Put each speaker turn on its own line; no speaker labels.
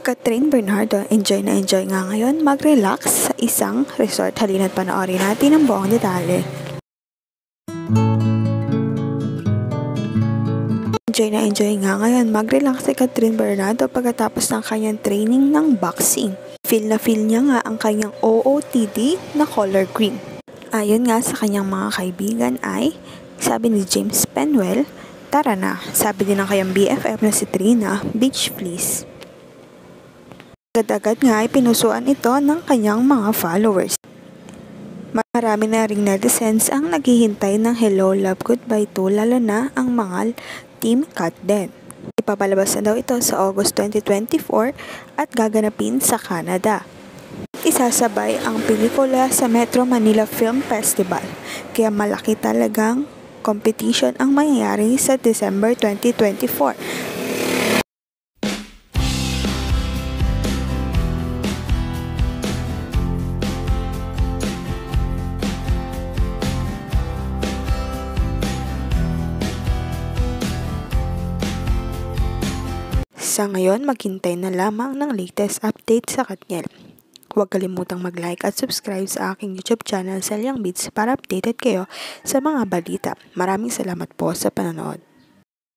Catherine Bernardo, enjoy na enjoy nga ngayon mag-relax sa isang resort. Halina't panoorin natin ang buong detalye. Enjoy na enjoy nga ngayon mag-relax si Catherine Bernardo pagkatapos ng kanyang training ng boxing. Feel na feel niya nga ang kanyang OOTD na color green. Ayon nga sa kanyang mga kaibigan ay, sabi ni James Penwell, tara na, sabi din ng kanyang BFF na si Trina, beach fleece. Agad-agad nga ay pinusuan ito ng kanyang mga followers. Marami na ring netizens ang naghihintay ng hello, love, goodbye to, lalo na ang mga Team Kat din. Ipapalabas na daw ito sa August 2024 at gaganapin sa Canada. Isasabay ang pelikula sa Metro Manila Film Festival, kaya malaki talagang competition ang mangyayari sa December 2024. Sa ngayon, maghintay na lamang ng latest update sa Katniel. Huwag kalimutang mag-like at subscribe sa aking YouTube channel, Selyang Beats, para updated kayo sa mga balita. Maraming salamat po sa panonood.